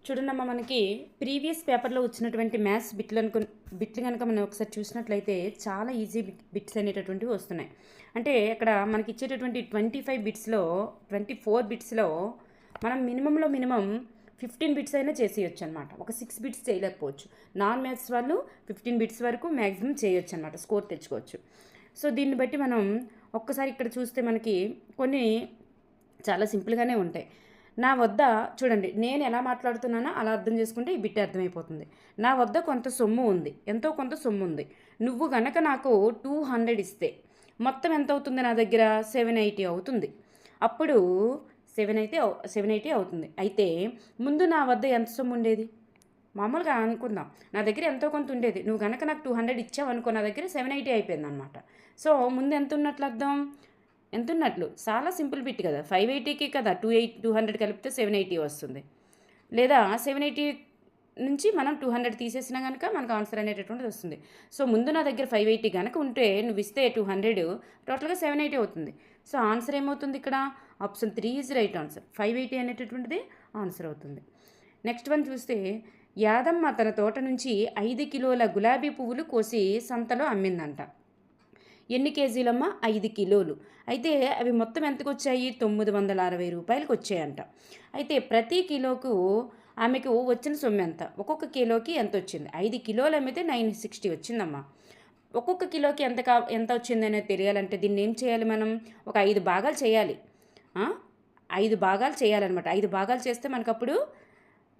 చూడండమ్మా, మనకి ప్రీవియస్ పేపర్లో వచ్చినటువంటి మ్యాథ్స్ బిట్లు కనుక మనం ఒకసారి చూసినట్లయితే చాలా ఈజీ బిట్స్ అనేటటువంటివి వస్తున్నాయి. అంటే అక్కడ మనకి ఇచ్చేటటువంటి 24 బిట్స్లో మనం మినిమం 15 బిట్స్ అయినా చేసేయచ్చు అనమాట. ఒక 6 బిట్స్ చేయలేకపోవచ్చు. నాన్ మ్యాథ్స్ వాళ్ళు 15 బిట్స్ వరకు మ్యాక్సిమం చేయొచ్చు అనమాట, స్కోర్ తెచ్చుకోవచ్చు. సో దీన్ని బట్టి మనం ఒక్కసారి ఇక్కడ చూస్తే మనకి కొన్ని చాలా సింపుల్గానే ఉంటాయి. నా వద్ద చూడండి, నేను ఎలా మాట్లాడుతున్నానో అలా అర్థం చేసుకుంటే ఈ బిట్ అర్థమైపోతుంది. నా వద్ద కొంత సొమ్ము ఉంది, ఎంతో కొంత సొమ్ము ఉంది. నువ్వు గనక నాకు 200 ఇస్తే మొత్తం ఎంత అవుతుంది? నా దగ్గర 780 అవుతుంది. అప్పుడు 780 అవుతుంది. అయితే ముందు నా వద్ద ఎంత సొమ్ము ఉండేది? మామూలుగా అనుకుందాం, నా దగ్గర ఎంతో కొంత ఉండేది. నువ్వు కనుక నాకు 200 ఇచ్చావు అనుకో, నా దగ్గర 780 అయిపోయింది అనమాట. సో ముందు ఎంత ఉన్నట్లు అర్థం? ఎంత ఉన్నట్లు? చాలా సింపుల్ బిట్ కదా. 580కి కదా 200 కలిపితే 780 వస్తుంది. లేదా 780 నుంచి మనం 200 తీసేసినా కనుక మనకు ఆన్సర్ అనేటటువంటిది వస్తుంది. సో ముందు నా దగ్గర 580 కనుక ఉంటే నువ్వు ఇస్తే 200 టోటల్గా 780 అవుతుంది. సో ఆన్సర్ ఏమవుతుంది ఇక్కడ? Option 3 is right answer. 580 అనేటటువంటిది ఆన్సర్ అవుతుంది. నెక్స్ట్ వన్ చూస్తే, యాదమ్మ తన తోట నుంచి 5 కిలోల గులాబీ పువ్వులు కోసి సంతలో అమ్మిందంట. ఎన్ని కేజీలమ్మా? 5 కిలోలు. అయితే అవి మొత్తం ఎంతకు వచ్చాయి? 960 రూపాయలకు వచ్చాయంట. అయితే ప్రతి కిలోకు ఆమెకు వచ్చిన సొమ్ము ఎంత? ఒక్కొక్క కిలోకి ఎంత వచ్చింది? 5 కిలోలు అమ్మితే 960 వచ్చిందమ్మా. ఒక్కొక్క కిలోకి ఎంత వచ్చిందనేది తెలియాలంటే దీన్ని ఏం చేయాలి? మనం ఒక 5 భాగాలు చేయాలి. 5 భాగాలు చేయాలన్నమాట. 5 భాగాలు చేస్తే మనకు అప్పుడు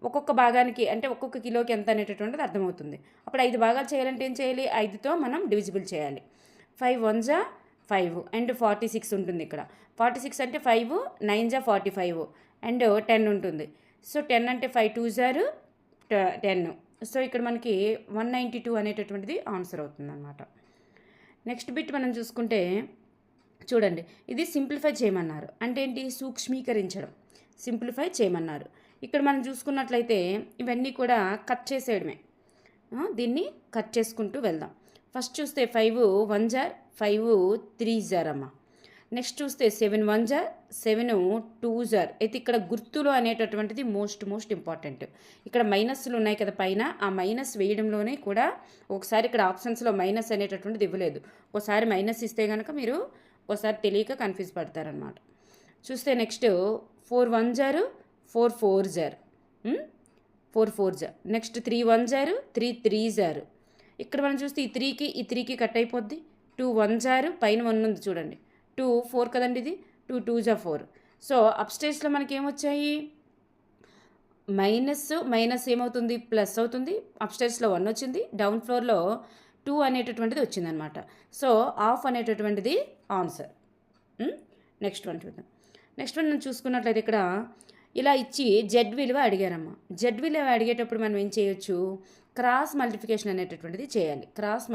ఒక్కొక్క భాగానికి అంటే ఒక్కొక్క కిలోకి ఎంత అనేటటువంటిది అర్థమవుతుంది. అప్పుడు 5 భాగాలు చేయాలంటే ఏం చేయాలి? 5తో మనం డివిజిబుల్ చేయాలి. 5 1 జా 5 అండ్ 46 ఉంటుంది ఇక్కడ. 46 అంటే 5, 9 జా 45 అండ్ 10 ఉంటుంది. సో 10 అంటే 5 2 జారు 10. సో ఇక్కడ మనకి 192 అనేటటువంటిది ఆన్సర్ అవుతుంది అనమాట. నెక్స్ట్ బిట్ మనం చూసుకుంటే చూడండి, ఇది సింప్లిఫై చేయమన్నారు. అంటే ఏంటి? సూక్ష్మీకరించడం, సింప్లిఫై చేయమన్నారు. ఇక్కడ మనం చూసుకున్నట్లయితే ఇవన్నీ కూడా కట్ చేసేయడమే. దీన్ని కట్ చేసుకుంటూ వెళ్దాం. ఫస్ట్ చూస్తే 5 1 జార్ 5 3 జార్ అమ్మ. నెక్స్ట్ చూస్తే 7 1 జార్ 7 2 జార్. అయితే ఇక్కడ గుర్తులు అనేటటువంటిది మోస్ట్ ఇంపార్టెంట్. ఇక్కడ మైనస్లు ఉన్నాయి కదా పైన, ఆ మైనస్ వేయడంలోనే కూడా ఒకసారి ఇక్కడ ఆప్షన్స్లో మైనస్ అనేటటువంటిది ఇవ్వలేదు. ఒకసారి మైనస్ ఇస్తే కనుక మీరు ఒకసారి తెలియక కన్ఫ్యూజ్ పడతారనమాట. చూస్తే నెక్స్ట్ 4 1 జారు 4 4 జార్ 4 4 జార్. నెక్స్ట్ 3 1 జారు 3 3 జారు. ఇక్కడ మనం చూస్తే ఈ 3కి కట్ అయిపోద్ది. 2 1 జారు పైన 1 ఉంది చూడండి. 2 4 కదండి ఇది. 2 2 జా 4. సో అప్స్టేజ్లో మనకి ఏమొచ్చాయి? మైనస్ ఏమవుతుంది? ప్లస్ అవుతుంది. అప్స్టేజ్లో 1 వచ్చింది, డౌన్ ఫ్లోర్లో 2 అనేటటువంటిది వచ్చిందనమాట. సో ఆఫ్ అనేటటువంటిది ఆన్సర్. నెక్స్ట్ వన్ చూద్దాం. నెక్స్ట్ వన్ చూసుకున్నట్లయితే ఇక్కడ ఇలా ఇచ్చి జెడ్ విలువ అడిగారమ్మా. జెడ్ విలువ అడిగేటప్పుడు మనం ఏం చేయొచ్చు? క్రాస్ మల్టిఫికేషన్ అనేటటువంటిది చేయాలి. క్రాస్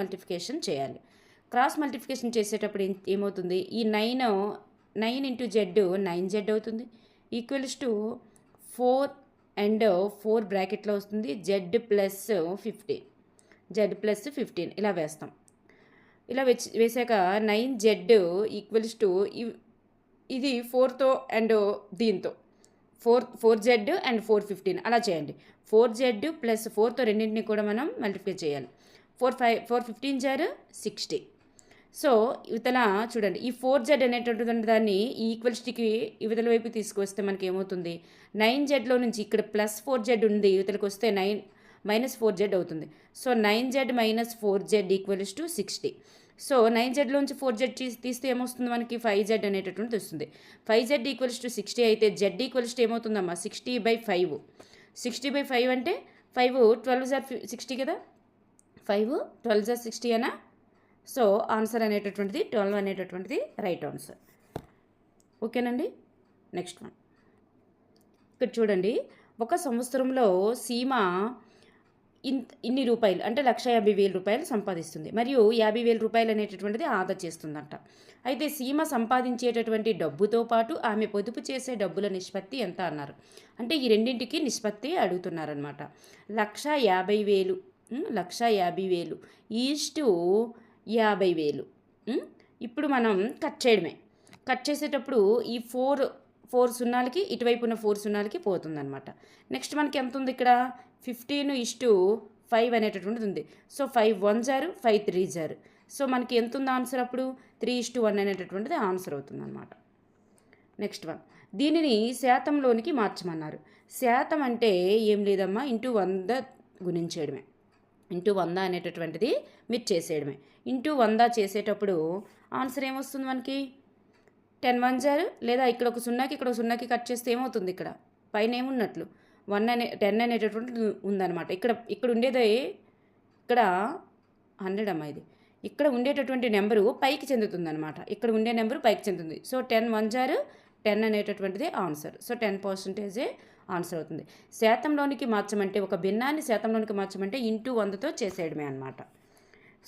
మల్టిఫికేషన్ చేసేటప్పుడు ఏమవుతుంది? ఈ 9 ఇంటూ జెడ్ 9Z అవుతుంది. ఈక్వల్స్ టు 4 అండ్ 4 బ్రాకెట్లో వస్తుంది. జెడ్ ప్లస్ 15 ఇలా వేస్తాం. ఇలా వేసాక 9Z ఈక్వల్స్ టు ఇది 4తో అండ్ దీంతో 4Z అండ్ 415 అలా చేయండి. 4Z ప్లస్ 4తో రెండింటిని కూడా మనం మల్టిప్లై చేయాలి. 415 జారు 60. సో ఇవతల చూడండి, ఈ 4Z అనేటటువంటి దాన్ని ఈ ఈక్వల్స్కి ఇవతల వైపు తీసుకొస్తే మనకి ఏమవుతుంది? 9Zలో నుంచి ఇక్కడ ప్లస్ 4Z ఉంది, ఇవతలకు వస్తే మైనస్ 4Z అవుతుంది. So 9Z minus 4Z equals to 60. So 9Zలోంచి 4Z తీస్తే ఏమొస్తుంది? మనకి 5Z అనేటటువంటిది వస్తుంది. 5Z ఈక్వల్స్ టు 60 అయితే Z ఈక్వల్స్ టు ఏమవుతుందమ్మా? 60/5. 60/5 అంటే 5 12 జార్ 60 కదా. 5 12 జార్ 60 అనా? సో ఆన్సర్ అనేటటువంటిది 12 అనేటటువంటిది రైట్ ఆన్సర్. ఓకేనండి. నెక్స్ట్ వన్ ఇక్కడ చూడండి, ఒక సంవత్సరంలో సీమ ఇన్ని రూపాయలు అంటే 1,50,000 రూపాయలు సంపాదిస్తుంది మరియు 50,000 రూపాయలు అనేటటువంటిది ఆదా చేస్తుందంట. అయితే సీమ సంపాదించేటటువంటి డబ్బుతో పాటు ఆమె పొదుపు చేసే డబ్బుల నిష్పత్తి ఎంత అన్నారు. అంటే ఈ రెండింటికి నిష్పత్తి అడుగుతున్నారనమాట. 1,50,000 1,50,000 ఈస్టు 50,000. ఇప్పుడు మనం కట్ చేయడమే. కట్ చేసేటప్పుడు ఈ 4 4 సున్నాలకి ఇటువైపు ఉన్న 4 సున్నాలకి పోతుందన్నమాట. నెక్స్ట్ మనకి ఎంత ఉంది ఇక్కడ 15:5 అనేటటువంటిది ఉంది. సో 5 1 జారు 5 3 జారు. సో మనకి ఎంత ఉంది ఆన్సర్ అప్పుడు 3:1 అనేటటువంటిది ఆన్సర్ అవుతుందన్నమాట. నెక్స్ట్ వన్, దీనిని శాతంలోనికి మార్చమన్నారు. శాతం అంటే ఏం లేదమ్మా, ఇంటూ 100 గుణించేయడమే. ఇంటూ 100 అనేటటువంటిది మీరు చేసేయడమే. ఇంటూ 100 చేసేటప్పుడు ఆన్సర్ ఏమొస్తుంది మనకి 10 1 జారు, లేదా ఇక్కడ ఒక సున్నాకి ఇక్కడ ఒక సున్నాకి కట్ చేస్తే ఏమవుతుంది, ఇక్కడ పైన ఏమున్నట్లు 10 అనేటటువంటిది ఉందన్నమాట. ఇక్కడ ఉండేది ఇక్కడ 100 అమ్మా, ఇది ఇక్కడ ఉండేటటువంటి నెంబరు పైకి చెందుతుందన్నమాట. ఇక్కడ ఉండే నెంబరు పైకి చెందుతుంది. సో 10 1 జారు 10 అనేటటువంటిది ఆన్సర్. సో 10% ఆన్సర్ అవుతుంది. శాతంలోనికి మార్చమంటే, ఒక భిన్నాన్ని శాతంలోనికి మార్చమంటే ఇంటూ 100తో చేసేయడమే అనమాట.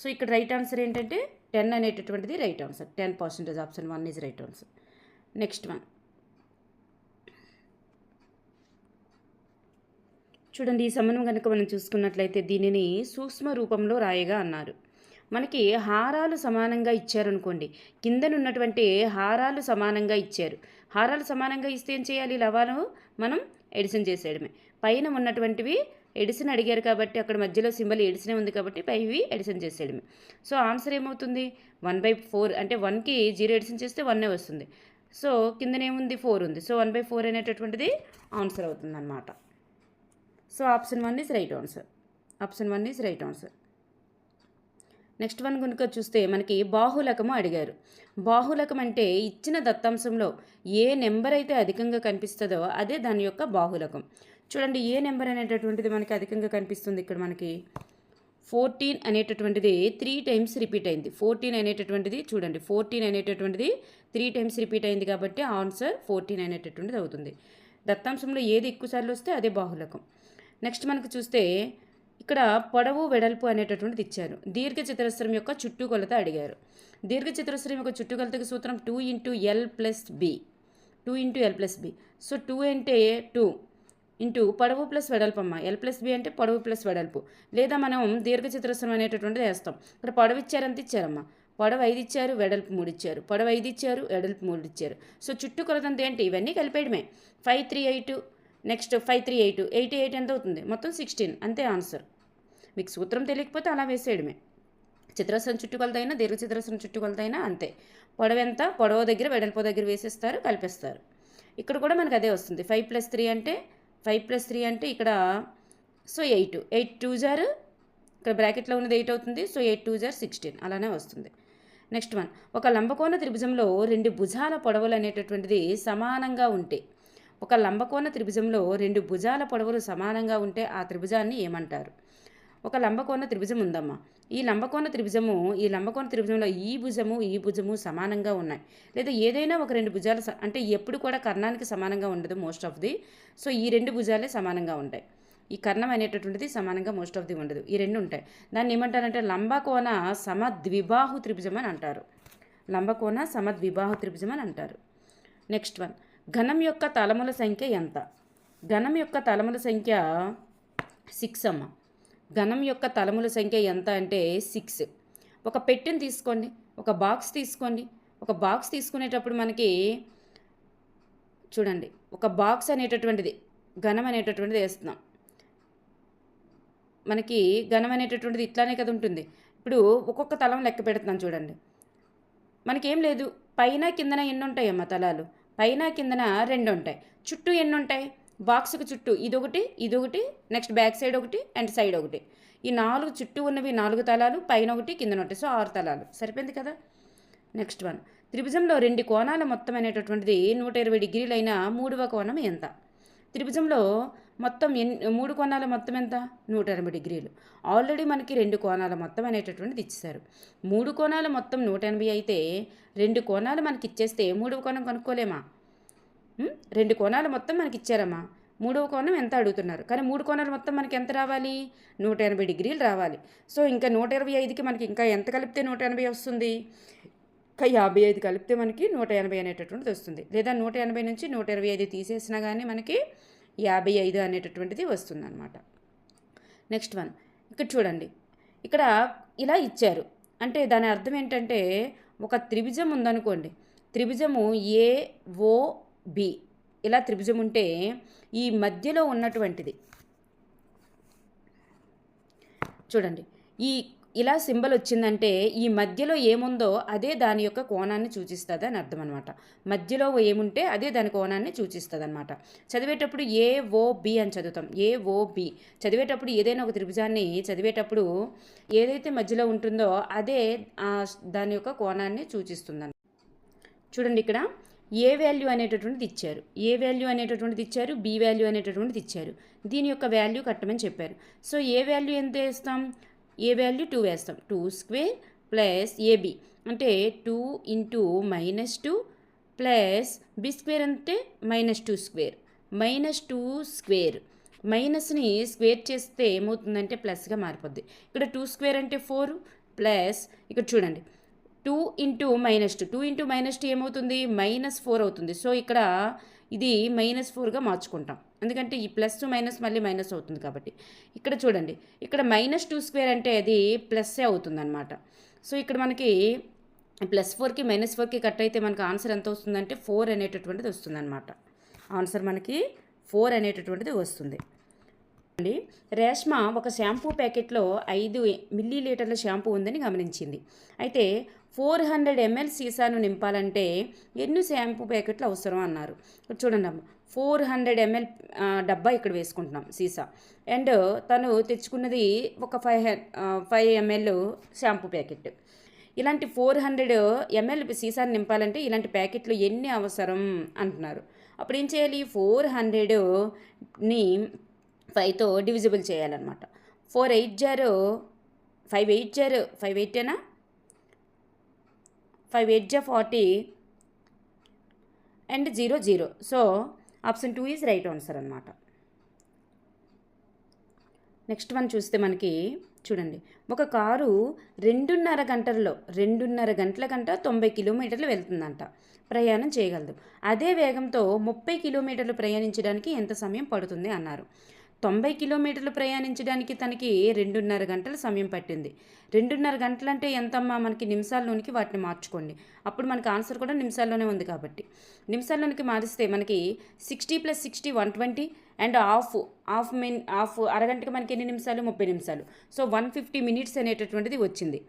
సో ఇక్కడ రైట్ ఆన్సర్ ఏంటంటే 10 అనేటటువంటిది right answer. 10% option 1 is right answer. Next one చూడండి. ఈ సమన్వయం కనుక మనం చూసుకున్నట్లయితే దీనిని సూక్ష్మ రూపంలో రాయగా అన్నారు. మనకి హారాలు సమానంగా ఇచ్చారనుకోండి, కిందనున్నటువంటి హారాలు సమానంగా ఇచ్చారు. హారాలు సమానంగా ఇస్తే ఏం చేయాలి, లవాలు మనం ఎడిషన్ చేసేయడమే. పైన ఉన్నటువంటివి ఎడిషన్ అడిగారు కాబట్టి అక్కడ మధ్యలో సింబల్ ఎడిషనే ఉంది కాబట్టి పైవి ఎడిషన్ చేసేయడమే. సో ఆన్సర్ ఏమవుతుంది 1/4, అంటే 1కి 0 ఎడిషన్ చేస్తే 1 వస్తుంది. సో కిందనేముంది 4 ఉంది. సో 1/4 అనేటటువంటిది ఆన్సర్ అవుతుంది అన్నమాట. So option 1 is right answer. Option 1 is right answer. Next one కనుక చూస్తే మనకి బాహులకము అడిగారు. బాహులకం అంటే ఇచ్చిన దత్తాంశంలో ఏ నెంబర్ అయితే అధికంగా కనిపిస్తుందో అదే దాని యొక్క బాహులకం. చూడండి, ఏ నెంబర్ అనేటటువంటిది మనకి అధికంగా కనిపిస్తుంది. ఇక్కడ మనకి 14 అనేటటువంటిది 3 టైమ్స్ రిపీట్ అయింది. 14 అనేటటువంటిది చూడండి, 14 అనేటటువంటిది 3 టైమ్స్ రిపీట్ అయింది కాబట్టి ఆన్సర్ 14 అనేటటువంటిది అవుతుంది. దత్తాంశంలో ఏది ఎక్కువసార్లు వస్తే అదే బాహులకం. నెక్స్ట్ మనకు చూస్తే ఇక్కడ పొడవు వెడల్పు అనేటటువంటిది ఇచ్చారు. దీర్ఘచతురస్రం యొక్క చుట్టుకొలత అడిగారు. దీర్ఘచతురస్రం యొక్క చుట్టుకొలతకి సూత్రం 2 × L + B. 2 × L + B. So 2 అంటే 2 ఇంటూ పొడవు ప్లస్ వెడల్పు అమ్మ. L + B అంటే పొడవు ప్లస్ వెడల్పు. లేదా మనం దీర్ఘచతురస్రం అనేటటువంటిది వేస్తాం. ఇక్కడ పొడవు ఇచ్చారు, అంత ఇచ్చారమ్మా. పొడవు 5 ఇచ్చారు, వెడల్పు 3 ఇచ్చారు. పొడవు 5 ఇచ్చారు, వెడల్పు 3 ఇచ్చారు. సో చుట్టుకొలత అంత ఏంటి, ఇవన్నీ కలిపేయడమే. 5 3 8, నెక్స్ట్ 5 3 8, 8 8 ఎంత అవుతుంది, మొత్తం 16, అంతే ఆన్సర్. మీకు సూత్రం తెలియకపోతే అలా వేసేయడమే. చతురస్రం చుట్టుకొలత అయినా దీర్ఘచతురస్రం చుట్టుకొలత అయినా అంతే. పొడవు ఎంత, పొడవు దగ్గర వెడల్పు దగ్గర వేసేస్తారు, కలిపేస్తారు. ఇక్కడ కూడా మనకు అదే వస్తుంది. 5 + 3 అంటే 5 + 3 అంటే ఇక్కడ సో 8 8 2 జారు, ఇక్కడ బ్రాకెట్లో ఉన్నది 8 అవుతుంది. సో 8 2 జారు 16, అలానే వస్తుంది. నెక్స్ట్ వన్, ఒక లంబకోణ త్రిభుజంలో 2 భుజాల పొడవులు అనేటటువంటిది సమానంగా ఉంటే, ఒక లంబకోణ త్రిభుజంలో 2 భుజాల పొడవులు సమానంగా ఉంటే ఆ త్రిభుజాన్ని ఏమంటారు? ఒక లంబకోణ త్రిభుజం ఉందమ్మా. ఈ లంబకోణ త్రిభుజంలో ఈ భుజము సమానంగా ఉన్నాయి. లేదా ఏదైనా ఒక 2 భుజాలు అంటే ఎప్పుడు కూడా కర్ణానికి సమానంగా ఉండదు మోస్ట్ ఆఫ్ ది. సో ఈ 2 భుజాలే సమానంగా ఉంటాయి. ఈ కర్ణం అనేటటువంటిది సమానంగా మోస్ట్ ఆఫ్ ది ఉండదు. ఈ 2 ఉంటాయి. దాన్ని ఏమంటారంటే లంబకోణ సమద్విబాహు త్రిభుజం అని అంటారు. లంబకోణ సమద్విబాహు త్రిభుజం అని అంటారు. నెక్స్ట్ వన్, ఘనం యొక్క తలముల సంఖ్య ఎంత? ఘనం యొక్క తలముల సంఖ్య 6 అమ్మ. ఘనం యొక్క తలముల సంఖ్య ఎంత అంటే 6. ఒక పెట్టెని తీసుకోండి, ఒక బాక్స్ తీసుకోండి. ఒక బాక్స్ తీసుకునేటప్పుడు మనకి చూడండి, ఒక బాక్స్ అనేటటువంటిది ఘనం అనేటటువంటిది వేస్తున్నాం. మనకి ఘనం అనేటటువంటిది ఇట్లానే కదా ఉంటుంది. ఇప్పుడు ఒక్కొక్క తలం లెక్క పెడుతున్నాం చూడండి. మనకేం లేదు, పైన కిందన ఎన్ని ఉంటాయమ్మా తలాలు? పైన కిందన 2 ఉంటాయి. చుట్టూ ఎన్ని ఉంటాయి? బాక్స్కి చుట్టూ ఇదొకటి, నెక్స్ట్ బ్యాక్ సైడ్ ఒకటి అండ్ సైడ్ ఒకటి. ఈ 4 చుట్టూ ఉన్నవి 4 తలాలు, పైన ఒకటి కిందన ఒకటి. సో 6 తలాలు సరిపోయింది కదా. నెక్స్ట్ వన్, త్రిభుజంలో 2 కోణాల మొత్తం అనేటటువంటిది 120 డిగ్రీలు అయిన 3వ కోణం ఎంత? త్రిభుజంలో మొత్తం 3 కోణాల మొత్తం ఎంత? 180 డిగ్రీలు. ఆల్రెడీ మనకి 2 కోణాల మొత్తం అనేటటువంటిది ఇచ్చేశారు. 3 కోణాల మొత్తం 180 అయితే 2 కోణాలు మనకి ఇచ్చేస్తే 3వ కోణం కనుక్కోలేమా? 2 కోణాలు మొత్తం మనకి ఇచ్చారమ్మా. 3వ కోణం ఎంత అడుగుతున్నారు. కానీ 3 కోణాలు మొత్తం మనకి ఎంత రావాలి? 180 డిగ్రీలు రావాలి. సో ఇంకా 125కి మనకి ఇంకా ఎంత కలిపితే 180 వస్తుంది? ఇంకా 55 కలిపితే మనకి 180 అనేటటువంటిది వస్తుంది. లేదా 180 నుంచి 125 తీసేసినా కానీ మనకి 55 అనేటటువంటిది వస్తుంది అనమాట. నెక్స్ట్ వన్, ఇక్కడ చూడండి, ఇక్కడ ఇలా ఇచ్చారు అంటే దాని అర్థం ఏంటంటే ఒక త్రిభుజం ఉందనుకోండి. త్రిభుజము AOB ఇలా త్రిభుజం ఉంటే ఈ మధ్యలో ఉన్నటువంటిది చూడండి, ఇలా సింబల్ వచ్చిందంటే ఈ మధ్యలో ఏముందో అదే దాని యొక్క కోణాన్ని సూచిస్తుంది అని అర్థం అనమాట. మధ్యలో ఏముంటే అదే దాని కోణాన్ని సూచిస్తుంది అనమాట. చదివేటప్పుడు AOB అని చదువుతాం. AOB చదివేటప్పుడు ఏదైనా ఒక త్రిభుజాన్ని చదివేటప్పుడు ఏదైతే మధ్యలో ఉంటుందో అదే దాని యొక్క కోణాన్ని సూచిస్తుంది. చూడండి, ఇక్కడ ఏ వాల్యూ అనేటటువంటిది ఇచ్చారు, ఏ వాల్యూ అనేటటువంటిది ఇచ్చారు, బి వాల్యూ అనేటటువంటిది ఇచ్చారు. దీని యొక్క వాల్యూ కట్టమని చెప్పారు. సో ఏ వాల్యూ ఎంత వేస్తాం, ఏ వాల్యూ 2 వేస్తాం. 2 స్క్వేర్ ప్లస్ ఏబి అంటే 2 ఇంటూ -2 ప్లస్ బి స్క్వేర్ అంటే -2 స్క్వేర్, -2 స్క్వేర్. మైనస్ని స్క్వేర్ చేస్తే ఏమవుతుందంటే ప్లస్గా మారిపోద్ది. ఇక్కడ 2 స్క్వేర్ అంటే 4 ప్లస్ ఇక్కడ చూడండి 2 ఇంటూ -2, 2 ఇంటూ -2 ఏమవుతుంది, -4 అవుతుంది. సో ఇక్కడ ఇది -4గా మార్చుకుంటాం, ఎందుకంటే ఈ ప్లస్ మైనస్ మళ్ళీ మైనస్ అవుతుంది కాబట్టి. ఇక్కడ చూడండి, ఇక్కడ -2 స్క్వేర్ అంటే అది ప్లస్సే అవుతుంది అనమాట. సో ఇక్కడ మనకి +4కి -4కి కట్ అయితే మనకు ఆన్సర్ ఎంత వస్తుందంటే 4 అనేటటువంటిది వస్తుంది అనమాట. ఆన్సర్ మనకి 4 అనేటటువంటిది వస్తుంది. రేష్మ ఒక షాంపూ ప్యాకెట్లో 5 మిల్లీలీటర్ల షాంపూ ఉందని గమనించింది. అయితే 400 ml సీసాను నింపాలంటే ఎన్ని షాంపూ ప్యాకెట్లు అవసరం అన్నారు. చూడండి అమ్మ, 400 ml డబ్బా ఇక్కడ వేసుకుంటున్నాం సీసా, అండ్ తను తెచ్చుకున్నది ఒక 5 ml షాంపూ ప్యాకెట్. ఇలాంటి 400 ml సీసాను నింపాలంటే ఇలాంటి ప్యాకెట్లు ఎన్ని అవసరం అంటున్నారు. అప్పుడు ఏం చేయాలి, 400ని 5తో డివిజిబుల్ చేయాలన్నమాట. 4 8 0 5 8 0 5 8 5 8 40 and 0 0. So option 2 is right answer అనమాట. నెక్స్ట్ వన్ చూస్తే మనకి చూడండి, ఒక కారు 2.5 గంటల కంట 90 కిలోమీటర్లు వెళ్తుందంట, ప్రయాణం చేయగలదు. అదే వేగంతో 30 కిలోమీటర్లు ప్రయాణించడానికి ఎంత సమయం పడుతుంది అన్నారు. 90 కిలోమీటర్లు ప్రయాణించడానికి తనకి 2.5 గంటల సమయం పట్టింది. 2.5 గంటలు అంటే ఎంతమ్మా, మనకి నిమిషాల్లోనికి వాటిని మార్చుకోండి. అప్పుడు మనకి ఆన్సర్ కూడా నిమిషాల్లోనే ఉంది కాబట్టి నిమిషాల్లోనికి మారిస్తే మనకి 60 + 60 120 అండ్ హాఫ్ అరగంటకి మనకి ఎన్ని నిమిషాలు, 30 నిమిషాలు. సో 150 మినిట్స్ అనేటటువంటిది వచ్చింది.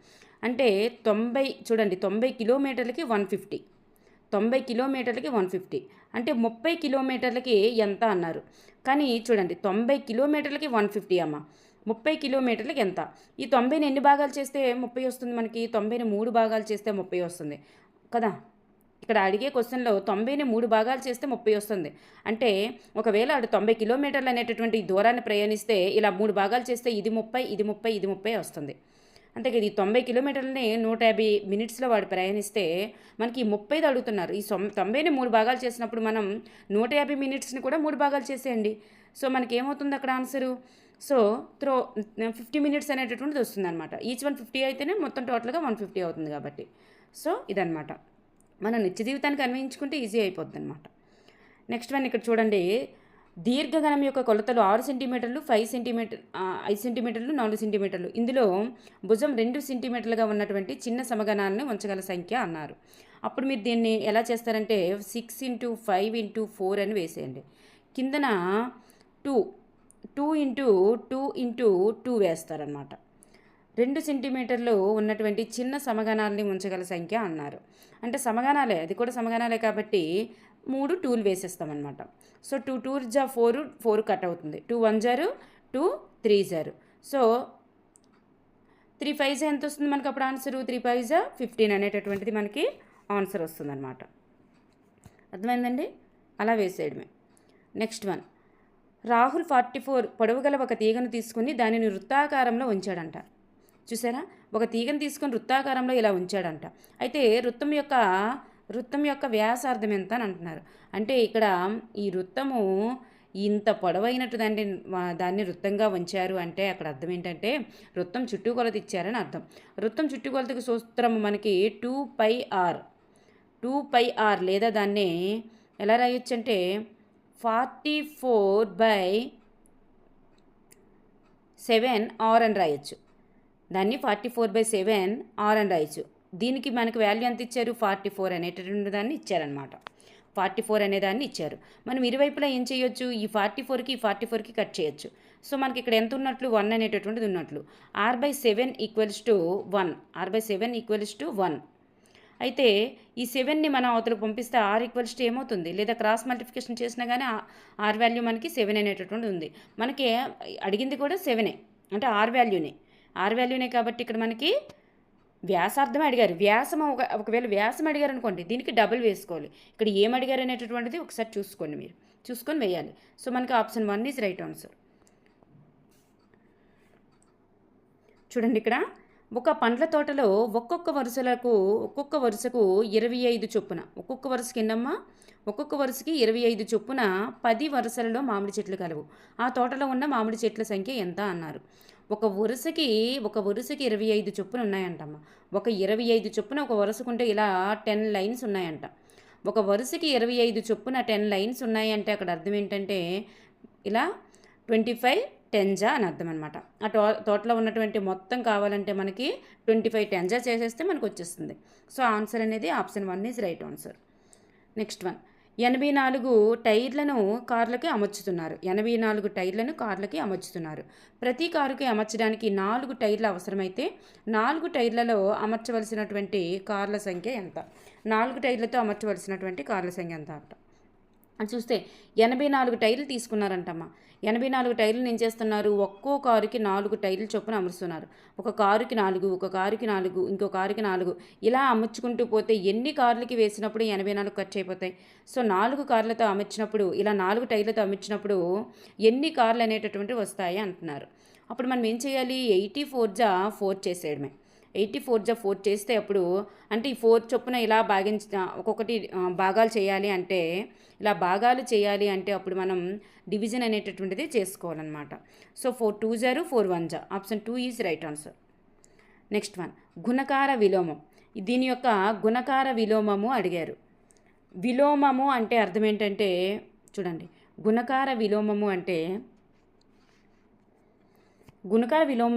అంటే 90 కిలోమీటర్లకి 150, 90 కిలోమీటర్లకి 150 అంటే 30 కిలోమీటర్లకి ఎంత అన్నారు. కానీ చూడండి, 90 కిలోమీటర్లకి 150 అమ్మ, 30 కిలోమీటర్లకి ఎంత. ఈ 90ని ఎన్ని భాగాలు చేస్తే 30 వస్తుంది మనకి, 90ని 3 భాగాలు చేస్తే 30 వస్తుంది కదా. ఇక్కడ అడిగే క్వశ్చన్లో 90ని 3 భాగాలు చేస్తే 30 వస్తుంది. అంటే ఒకవేళ అటు 90 కిలోమీటర్లు అనేటటువంటి దూరాన్ని ప్రయాణిస్తే ఇలా 3 భాగాలు చేస్తే ఇది 30 ఇది 30 ఇది 30 వస్తుంది. అంతే కదా. ఈ 90 కిలోమీటర్లని 150 మినిట్స్లో వాడు ప్రయాణిస్తే మనకి 30 అడుగుతున్నారు. ఈ 90ని 3 భాగాలు చేసినప్పుడు మనం 150 మినిట్స్ని కూడా 3 భాగాలు చేసేయండి. సో మనకి ఏమవుతుంది అక్కడ ఆన్సరు. సో 50 మినిట్స్ అనేటటువంటిది వస్తుంది అనమాట. ఈచ్ 150 అయితేనే మొత్తం టోటల్గా 150 అవుతుంది కాబట్టి. సో ఇదనమాట, మనం నిత్య జీవితానికి అన్వయించుకుంటే ఈజీ అయిపోద్ది అనమాట. నెక్స్ట్ వన్ ఇక్కడ చూడండి, దీర్ఘగణం యొక్క కొలతలు 6 సెంటీమీటర్లు 5 సెంటీమీటర్లు 4 సెంటీమీటర్లు. ఇందులో భుజం 2 సెంటీమీటర్లుగా ఉన్నటువంటి చిన్న సమగణాలను ఉంచగల సంఖ్య అన్నారు. అప్పుడు మీరు దీన్ని ఎలా చేస్తారంటే 6 × 5 × 4 అని వేసేయండి. కిందన 2 × 2 వేస్తారనమాట. 2 సెంటీమీటర్లు ఉన్నటువంటి చిన్న సమగణాలని ఉంచగల సంఖ్య అన్నారు. అంటే సమగణాలే, అది కూడా సమగణాలే కాబట్టి 3 2లు వేసేస్తామన్నమాట. సో 2 2 జా 4 కట్ అవుతుంది. 2 1 0 2 3 0. సో 3 5 ఎంత వస్తుంది మనకి అప్పుడు ఆన్సరు, 3 5 15 అనేటటువంటిది మనకి ఆన్సర్ వస్తుందన్నమాట. అర్థమైందండి, అలా వేసేయడమే. నెక్స్ట్ వన్, రాహుల్ 44 పొడవు గల ఒక తీగను తీసుకుని దానిని వృత్తాకారంలో ఉంచాడంట. చూసారా, ఒక తీగను తీసుకొని వృత్తాకారంలో ఇలా ఉంచాడంట. అయితే వృత్తం యొక్క వ్యాసార్థం ఎంత అని అంటున్నారు. అంటే ఇక్కడ ఈ వృత్తము ఇంత పొడవైనట్టు దాన్ని వృత్తంగా ఉంచారు అంటే అక్కడ అర్థం ఏంటంటే వృత్తం చుట్టుకొలత ఇచ్చారని అర్థం. వృత్తం చుట్టుకొలతకు సూత్రం మనకి 2πr లేదా దాన్ని ఎలా రాయొచ్చు అంటే 44/7r అని రాయొచ్చు. దాన్ని 44/7r అని రాయొచ్చు. దీనికి మనకు వాల్యూ ఎంత ఇచ్చారు, 44 అనేటటువంటి దాన్ని ఇచ్చారనమాట. 44 అనేదాన్ని ఇచ్చారు. మనం ఇరువైపులా ఏం చేయొచ్చు, ఈ 44కి కట్ చేయొచ్చు. సో మనకి ఇక్కడ ఎంత ఉన్నట్లు 1 అనేటటువంటిది ఉన్నట్లు. r/7 equals to 1. అయితే ఈ 7ని మనం అవతలకు పంపిస్తే ఆర్ ఈక్వల్స్ టు ఏమవుతుంది, లేదా క్రాస్ మల్టిప్లికేషన్ చేసినా కానీ ఆర్ వాల్యూ మనకి 7 అనేటటువంటి ఉంది. మనకి అడిగింది కూడా 7ఏ, అంటే ఆర్ వాల్యూనే కాబట్టి ఇక్కడ మనకి వ్యాసార్థం అడిగారు. ఒకవేళ వ్యాసం అడిగారు అనుకోండి, దీనికి డబుల్ వేసుకోవాలి. ఇక్కడ ఏం అడిగారు అనేటటువంటిది ఒకసారి చూసుకోండి, మీరు చూసుకొని వేయాలి. సో మనకి ఆప్షన్ 1 ఈజ్ రైట్ ఆన్సర్. చూడండి, ఇక్కడ ఒక పండ్ల తోటలో ఒక్కొక్క వరుసకు 25 చొప్పున, ఒక్కొక్క వరుసకి ఎన్నమ్మా, ఒక్కొక్క వరుసకి 25 చొప్పున 10 వరుసలలో మామిడి చెట్లు కలవు. ఆ తోటలో ఉన్న మామిడి చెట్ల సంఖ్య ఎంత అన్నారు. ఒక వరుసకి 25 చొప్పున ఉన్నాయంటమ్మా. ఒక 25 చొప్పున ఒక వరుసకుంటే ఇలా 10 లైన్స్ ఉన్నాయంట. ఒక వరుసకి 25 చొప్పున 10 లైన్స్ ఉన్నాయంటే అక్కడ అర్థం ఏంటంటే ఇలా 25 టెంజా అని అర్థం అనమాట. ఆ తోటలో ఉన్నటువంటి మొత్తం కావాలంటే మనకి 25 టెంజా చేసేస్తే మనకు వచ్చేస్తుంది. సో ఆన్సర్ అనేది option 1 is right answer. Next one, 84 టైర్లను కార్లకి అమర్చుతున్నారు. 84 టైర్లను కార్లకి అమర్చుతున్నారు. ప్రతి కారుకి అమర్చడానికి 4 టైర్లు అవసరమైతే 4 టైర్లలో అమర్చవలసినటువంటి కార్ల సంఖ్య ఎంత? 4 టైర్లతో అమర్చవలసినటువంటి కార్ల సంఖ్య ఎంత అంట. అని చూస్తే 84 టైర్లు తీసుకున్నారంటమ్మా. 84 టైర్లు ఏం చేస్తున్నారు, ఒక్కో కారుకి 4 టైర్లు చొప్పున అమరుస్తున్నారు. ఒక కారుకి 4, ఒక కారుకి 4, ఇంకో కారుకి 4, ఇలా అమర్చుకుంటూ పోతే ఎన్ని కార్లకి వేసినప్పుడు 84 ఖర్చు అయిపోతాయి. సో 4 కార్లతో అమర్చినప్పుడు, ఇలా 4 టైర్లతో అమర్చినప్పుడు ఎన్ని కార్లు అనేటటువంటివి వస్తాయి అంటున్నారు. అప్పుడు మనం ఏం చేయాలి, 84 చేసేయడమే. 84 చేస్తే అప్పుడు అంటే ఈ 4 చొప్పున ఇలా ఒక్కొక్కటి భాగాలు చేయాలి అంటే, ఇలా భాగాలు చేయాలి అంటే అప్పుడు మనం డివిజన్ అనేటటువంటిది చేసుకోవాలన్నమాట. So 4 2 0 4 1 0. Option 2 is right answer. Next one, గుణకార విలోమం. దీని యొక్క గుణకార విలోమము అడిగారు. విలోమము అంటే అర్థం ఏంటంటే చూడండి, గుణకార విలోమము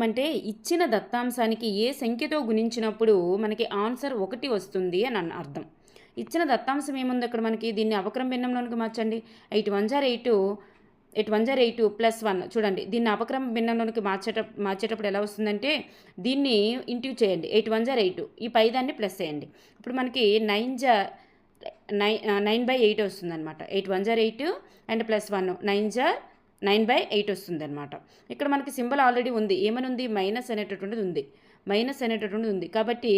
అంటే ఇచ్చిన దత్తాంశానికి ఏ సంఖ్యతో గుణించినప్పుడు మనకి ఆన్సర్ 1 వస్తుంది అని అర్థం. ఇచ్చిన దత్తాంశం ఏముంది అక్కడ మనకి, దీన్ని అవక్రమ భిన్నంలోనికి మార్చండి. 8 1 0 8 +1. చూడండి, దీన్ని అవక్రమ భిన్నంలోనికి మార్చేటప్పుడు ఎలా వస్తుందంటే దీన్ని ఇంటూ చేయండి. 8 1 8, ఈ పైదాన్ని ప్లస్ చేయండి. ఇప్పుడు మనకి 9/8 వస్తుందన్నమాట. 8 1 8 అండ్ +1 9/8 వస్తుందన్నమాట. ఇక్కడ మనకి సింబల్ ఆల్రెడీ ఉంది. ఏమని ఉంది, మైనస్ అనేటటువంటిది ఉంది. కాబట్టి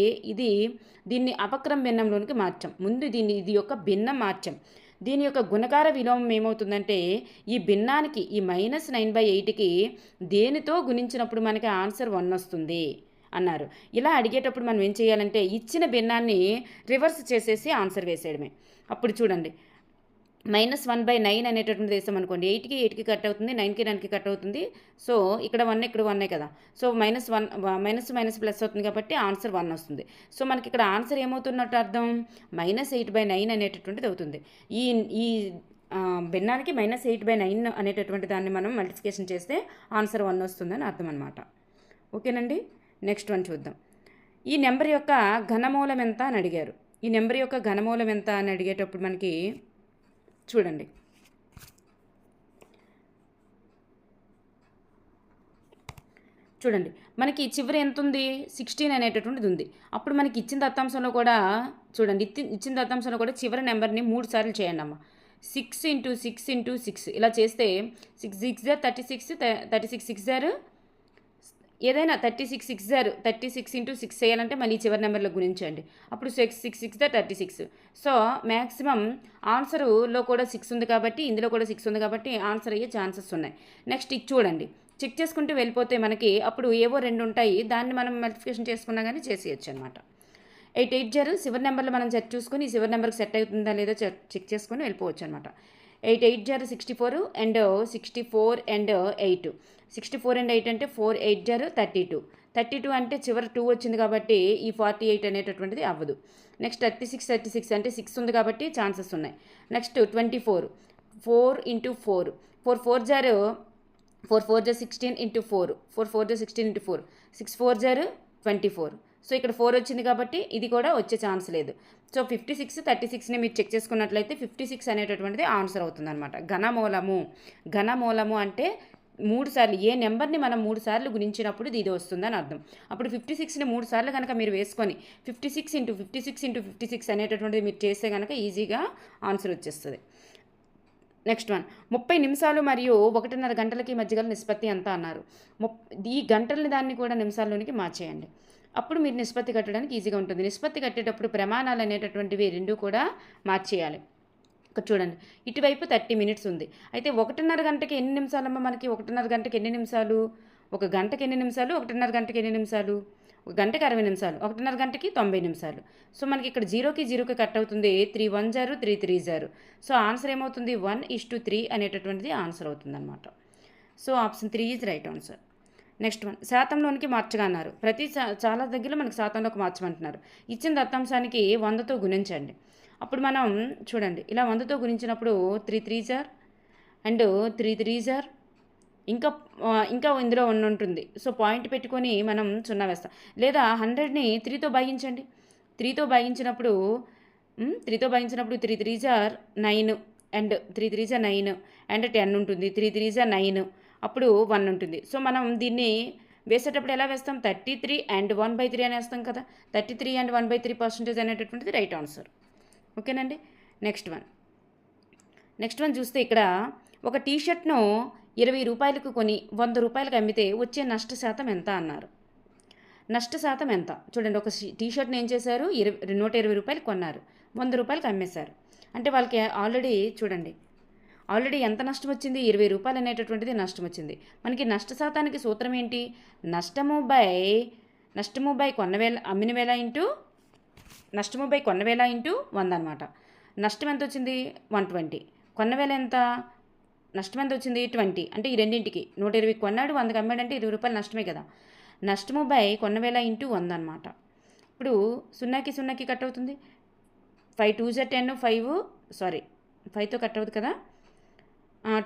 దీన్ని అపక్రమ భిన్నంలోనికి మార్చాం. ముందు ఇది యొక్క భిన్నం మార్చాం. దీని యొక్క గుణకార విలోమం ఏమవుతుందంటే ఈ భిన్నానికి, ఈ -9/8కి దేనితో గుణించినప్పుడు మనకి ఆన్సర్ 1 వస్తుంది అన్నారు. ఇలా అడిగేటప్పుడు మనం ఏం చేయాలంటే ఇచ్చిన భిన్నాన్ని రివర్స్ చేసేసి ఆన్సర్ వేసేయడమే. అప్పుడు చూడండి, -1/9 అనేటటువంటి వేసాం అనుకోండి, 8కి కట్ అవుతుంది, 9కి కట్ అవుతుంది. సో ఇక్కడ 1 ఇక్కడ 1 కదా. సో మైనస్ ప్లస్ అవుతుంది కాబట్టి ఆన్సర్ 1 వస్తుంది. సో మనకి ఇక్కడ ఆన్సర్ ఏమవుతున్నట్టు అర్థం, -8/9 అనేటటువంటిది అవుతుంది. ఈ భిన్నానికి -8/9 అనేటటువంటి దాన్ని మనం మల్టిప్లికేషన్ చేస్తే ఆన్సర్ 1 వస్తుందని అర్థం అనమాట. ఓకేనండి. నెక్స్ట్ వన్ చూద్దాం. ఈ నెంబర్ యొక్క ఘనమూలం ఎంత అని అడిగారు. ఈ నెంబర్ యొక్క ఘనమూలం ఎంత అని అడిగేటప్పుడు మనకి చూడండి, మనకి చివరి ఎంత ఉంది, 16 అనేటటువంటిది ఉంది. అప్పుడు మనకి ఇచ్చిన దత్తాంశంలో కూడా చూడండి, ఇచ్చిన దత్తాంశంలో కూడా చివరి నెంబర్ని 3 సార్లు చేయండి అమ్మ. 6 × 6 × 6 ఇలా చేస్తే 6 6 36, 36 6 ఏదైనా 36 6 × 6 చేయాలంటే మళ్ళీ చివరి నెంబర్లో గుణించండి. అప్పుడు 6 6 36. సో మ్యాక్సిమం ఆన్సర్లో కూడా 6 ఉంది కాబట్టి, ఇందులో కూడా 6 ఉంది కాబట్టి ఆన్సర్ అయ్యే ఛాన్సెస్ ఉన్నాయి. నెక్స్ట్ ఇది చూడండి, చెక్ చేసుకుంటూ వెళ్ళిపోతే మనకి అప్పుడు ఏవో 2 ఉంటాయి, దాన్ని మనం మల్టిప్లికేషన్ చేసుకున్నా కానీ చేసేయచ్చు అనమాట. 8 8 0 చివరి నెంబర్లో మనం సెట్ చూసుకొని ఈ చివరి నెంబర్కి సెట్ అవుతుందా లేదో చెక్ చేసుకొని వెళ్ళిపోవచ్చు అనమాట. 8 8 0 64 అండ్ 64 అండ్ 8. 64 అండ్ 8 అంటే 4 8 0 32. 32 అంటే చివరి 2 వచ్చింది కాబట్టి ఈ 48 అనేటటువంటిది అవ్వదు. నెక్స్ట్ 36 అంటే 6 ఉంది కాబట్టి ఛాన్సెస్ ఉన్నాయి. నెక్స్ట్ 24 4 × 4 4 4 0 4 4 0 16 × 4 4 4 0 16 × 4 6 4 0 24 సో ఇక్కడ 4 వచ్చింది కాబట్టి ఇది కూడా వచ్చే ఛాన్స్ లేదు. సో 56, 36ని మీరు చెక్ చేసుకున్నట్లయితే 56 అనేటటువంటిది ఆన్సర్ అవుతుందన్నమాట. ఘనమూలము అంటే 3 సార్లు ఏ నెంబర్ని మనం 3 సార్లు గుణించినప్పుడు ఇది వస్తుందని అర్థం. అప్పుడు 56ని 3 సార్లు కనుక మీరు వేసుకొని 56 × 56 × 56 అనేటటువంటిది మీరు చేస్తే కనుక ఈజీగా ఆన్సర్ వచ్చేస్తుంది. నెక్స్ట్ వన్, 30 నిమిషాలు మరియు 1:30 గంటలకి మధ్య గల నిష్పత్తి ఎంత అన్నారు. ఈ గంటలని దాన్ని కూడా నిమిషాల్లోనికి మార్చేయండి. అప్పుడు మీరు నిష్పత్తి కట్టడానికి ఈజీగా ఉంటుంది. నిష్పత్తి కట్టేటప్పుడు ప్రమాణాలు అనేటటువంటివి రెండు కూడా మార్చేయాలి. ఇక్కడ చూడండి, ఇటువైపు 30 మినిట్స్ ఉంది. అయితే 1:30 గంటకి ఎన్ని నిమిషాలమ్మా మనకి? 1:30 గంటకి ఎన్ని నిమిషాలు? ఒక గంటకి ఎన్ని నిమిషాలు? 1:30 గంటకి ఎన్ని నిమిషాలు? ఒక గంటకి 60 నిమిషాలు. 1:30 గంటకి 90 నిమిషాలు. సో మనకి ఇక్కడ 0కి కట్ అవుతుంది. 3 1 0 3 3 0. సో ఆన్సర్ ఏమవుతుంది? 1:3 అనేటటువంటిది ఆన్సర్ అవుతుందన్నమాట. So option 3 is right answer. Next one, శాతంలోనికి మార్చగా అన్నారు. చాలా దగ్గర మనకి శాతంలోకి మార్చమంటున్నారు. ఇచ్చిన దత్తాంశానికి 100తో గుణించండి. అప్పుడు మనం చూడండి, ఇలా 100తో గుణించినప్పుడు 3 3 0 అండ్ 3 3 0 ఇంకా ఇందులో 1 ఉంటుంది. సో పాయింట్ పెట్టుకొని మనం 0 వేస్తాం. లేదా 100ని 3తో భాగించండి. 3తో భాగించినప్పుడు 3 3 0 9 అండ్ 3 3 0 9 అండ్ 10 ఉంటుంది. 3 3 0 9 అప్పుడు 1 ఉంటుంది. సో మనం దీన్ని వేసేటప్పుడు ఎలా వేస్తాం? 33 అండ్ 1/3 అని వేస్తాం కదా. 33 అండ్ 1/3% అనేటటువంటిది రైట్ ఆన్సర్. ఓకేనండి. నెక్స్ట్ వన్ చూస్తే ఇక్కడ ఒక టీషర్ట్ను 20 రూపాయలకు కొని 100 రూపాయలకు అమ్మితే వచ్చే నష్ట శాతం ఎంత అన్నారు. నష్ట శాతం ఎంత? చూడండి, ఒక టీషర్ట్ని ఏం చేశారు? 120 రూపాయలు కొన్నారు, 100 రూపాయలకు అమ్మేశారు. అంటే వాళ్ళకి ఆల్రెడీ ఎంత నష్టం వచ్చింది? 20 రూపాయలు అనేటటువంటిది నష్టం వచ్చింది. మనకి నష్ట శాతానికి సూత్రం ఏంటి? నష్టము బై అమ్మిన వేల ఇంటూ 100 అనమాట. నష్టం ఎంత వచ్చింది? 120. కొన్న వేల ఎంత? నష్టం ఎంత వచ్చింది? 20. అంటే ఈ రెండింటికి 120 కొన్నాడు, 100కి అమ్మాడంటే 20 రూపాయలు నష్టమే కదా. నష్టము బై కొన్న వేల ఇంటూ 100 అనమాట. ఇప్పుడు 0కి కట్ అవుతుంది. 5 2 10 5తో కట్ అవుతుంది కదా.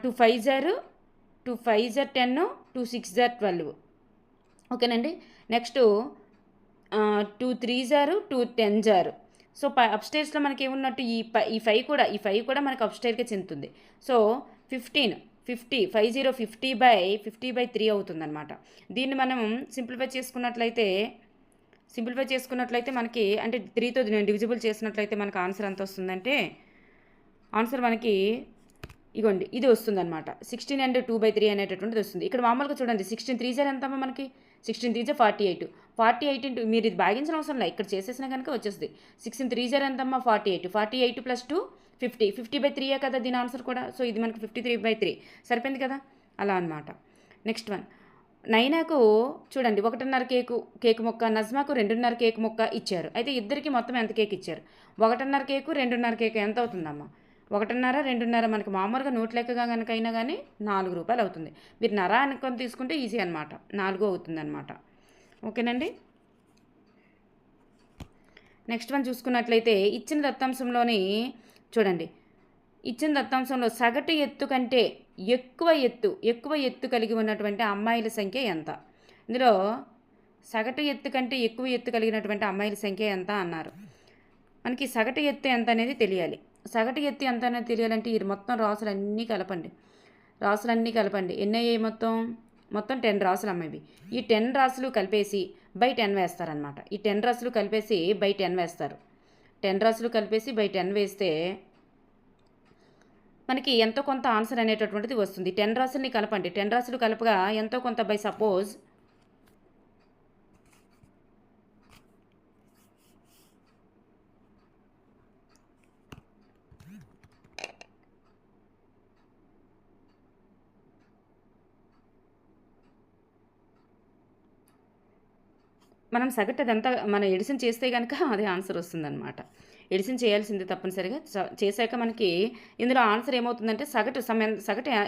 2 5 0 2 5 10 2 6 12. ఓకేనండి. నెక్స్ట్ 2 3 0 2 10 0. సో అప్స్టైర్స్లో మనకి ఏమున్నట్టు ఈ 5 కూడా మనకు అప్స్టైర్కే చెందుతుంది. సో 50/3 అవుతుందన్నమాట. దీన్ని మనం సింప్లిఫై చేసుకున్నట్లయితే మనకి అంటే 3తో డివిజిబుల్ చేసినట్లయితే మనకు ఆన్సర్ ఎంత వస్తుందంటే ఆన్సర్ మనకి ఇగోండి ఇది వస్తుందన్నమాట. 16 అండ్ 2/3 అనేటటువంటిది వస్తుంది. ఇక్కడ మామూలుగా చూడండి, 16 3 0 ఎంతమ్మా మనకి? 16 3 0 48 ఇంటూ మీరు ఇది భాగించిన అవసరం లేదు, ఇక్కడ చేసేసినా కనుక వచ్చేస్తుంది. 16 3 0 ఎంతమ్మా? 48 ప్లస్ 2 50/3 కదా దీని ఆన్సర్ కూడా. సో ఇది మనకి 53/3 సరిపోయింది కదా, అలా అనమాట. నెక్స్ట్ వన్, నైనాకు చూడండి 1.5 కేకు ముక్క, నజ్మాకు 2.5 కేకు ముక్క ఇచ్చారు. అయితే ఇద్దరికి మొత్తం ఎంత కేక్ ఇచ్చారు? 1.5 కేకు 2.5 కేకు ఎంత అవుతుందమ్మా? 1.5 2.5 మనకి మామూలుగా నోట్ లెక్కగా కనుక అయినా కానీ 4 రూపాయలు అవుతుంది. మీరు నర అనుకొని తీసుకుంటే ఈజీ అనమాట, 4 అవుతుంది అనమాట. ఓకేనండి. నెక్స్ట్ వన్ చూసుకున్నట్లయితే ఇచ్చిన దత్తాంశంలోని చూడండి, ఇచ్చిన దత్తాంశంలో సగటు ఎత్తు కంటే ఎక్కువ ఎత్తు కలిగి ఉన్నటువంటి అమ్మాయిల సంఖ్య ఎంత? ఇందులో సగటు ఎత్తు కంటే ఎక్కువ ఎత్తు కలిగినటువంటి అమ్మాయిల సంఖ్య ఎంత అన్నారు. మనకి సగటు ఎత్తు ఎంత అనేది తెలియాలి. సగటు ఎత్తు ఎంత అనేది తెలియాలంటే ఈ మొత్తం రాసులన్నీ కలపండి. ఎన్ని అయ్యాయి? మొత్తం 10 రాసులు అమ్మాయి. ఈ 10 రాసులు కలిపేసి బై 10 వేస్తారనమాట. ఈ 10 రాసులు కలిపేసి బై 10 వేస్తారు. 10 రాసులు కలిపేసి బై 10 వేస్తే మనకి ఎంతో కొంత ఆన్సర్ అనేటటువంటిది వస్తుంది. 10 రాసుల్ని కలపండి. 10 రాసులు కలపగా ఎంతో కొంత బై సపోజ్ మనం సగటు అదంతా మనం ఎడిషన్ చేస్తే కనుక అదే ఆన్సర్ వస్తుందన్నమాట. ఎడిషన్ చేయాల్సిందే తప్పనిసరిగా. చేశాక మనకి ఇందులో ఆన్సర్ ఏమవుతుందంటే సగటు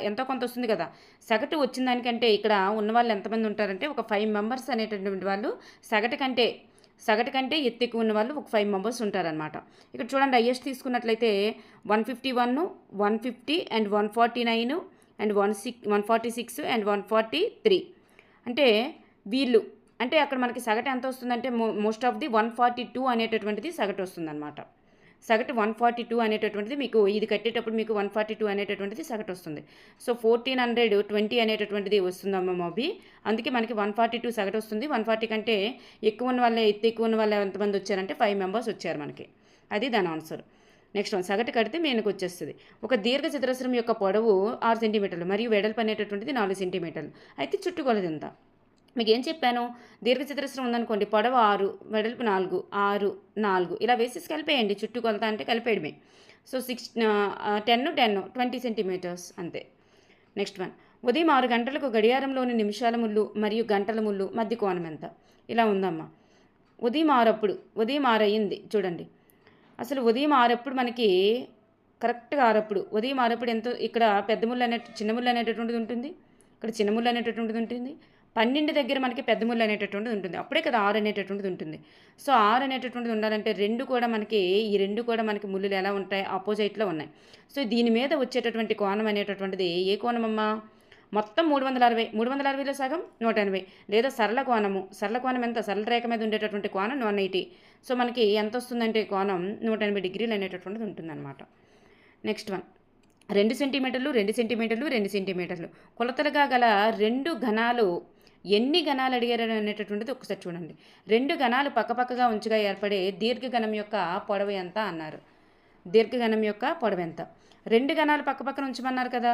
ఎంతో కొంత వస్తుంది కదా. సగటు వచ్చిన దానికంటే ఇక్కడ ఉన్న వాళ్ళు ఎంతమంది ఉంటారంటే ఒక 5 మెంబర్స్ అనేటటువంటి వాళ్ళు సగటు కంటే ఎత్తు ఎక్కువ ఉన్న వాళ్ళు ఒక 5 మెంబర్స్ ఉంటారనమాట. ఇక్కడ చూడండి, హైయెస్ట్ తీసుకున్నట్లయితే 151 150 అండ్ 149 అండ్ 146 అండ్ 143. అంటే వీళ్ళు అంటే అక్కడ మనకి సగటు ఎంత వస్తుందంటే మోస్ట్ ఆఫ్ ది 142 అనేటటువంటిది సగటు వస్తుందన్నమాట. సగటు 142 అనేటటువంటిది మీకు ఇది కట్టేటప్పుడు మీకు 142 అనేటటువంటిది సగటు వస్తుంది. సో 1420 అనేటటువంటిది వస్తుందమ్మా మోబీ. అందుకే మనకి 142 సగటు వస్తుంది. 140 కంటే ఎక్కువ ఉన్న వాళ్ళే, ఎత్తు ఎక్కువ ఉన్న వాళ్ళు ఎంతమంది వచ్చారంటే 5 మెంబర్స్ వచ్చారు మనకి. అది దాని ఆన్సర్. నెక్స్ట్ వన్, సగటు కడితే మీనకు వచ్చేస్తుంది. ఒక దీర్ఘ చతురస్రం యొక్క పొడవు 6 సెంటీమీటర్లు మరియు వెడల్పు అనేటటువంటిది 4 సెంటీమీటర్లు. అయితే చుట్టుకొలత ఎంత? మీకు ఏం చెప్పాను, దీర్ఘచతురస్రం ఉందనుకోండి, పొడవు 6, వెడల్పు 4, 6, 4 ఇలా వేసేసి కలిపేయండి. చుట్టుకొలత అంటే కలిపేయడమే. సో 10 20 సెంటీమీటర్స్ అంతే. నెక్స్ట్ వన్, ఉదయం 6 గంటలకు గడియారంలోని నిమిషాల ముళ్ళు మరియు గంటల ముళ్ళు మధ్య కోణం ఎంత? ఇలా ఉందమ్మా. ఉదయం 6 అయ్యింది చూడండి. అసలు ఉదయం 6 మనకి కరెక్ట్గా 6 ఉదయం 6 ఎంతో, ఇక్కడ పెద్ద ముళ్ళు చిన్న ముళ్ళు అనేటటువంటిది ఉంటుంది, ఇక్కడ చిన్న ముళ్ళు అనేటటువంటిది ఉంటుంది. 12 దగ్గర మనకి పెద్ద ముళ్ళు అనేటటువంటిది ఉంటుంది. అప్పుడే కదా 6 అనేటటువంటిది ఉంటుంది. సో 6 అనేటటువంటిది ఉండాలంటే ఈ రెండు కూడా మనకి ముళ్ళులు ఎలా ఉంటాయి, ఆపోజిట్లో ఉన్నాయి. సో దీని మీద వచ్చేటటువంటి కోణం అనేటటువంటిది ఏ కోణం అమ్మా? మొత్తం 360లో సగం 180, లేదా సరళ కోణం ఎంత? సరళ రేఖ మీద ఉండేటటువంటి కోణం 180. సో మనకి ఎంత వస్తుందంటే కోణం 180 డిగ్రీలు అనేటటువంటిది ఉంటుందన్నమాట. నెక్స్ట్ వన్, 2 సెంటీమీటర్లు కొలతలుగా గల 2 ఘనాలు ఎన్ని ఘనాలు అడిగారు అనేటటువంటిది ఒకసారి చూడండి. 2 ఘనాలు పక్కపక్కగా ఉంచగా ఏర్పడే దీర్ఘఘనం యొక్క పొడవు ఎంత అన్నారు. దీర్ఘఘనం యొక్క పొడవు ఎంత? 2 ఘనాలు పక్కపక్కన ఉంచమన్నారు కదా.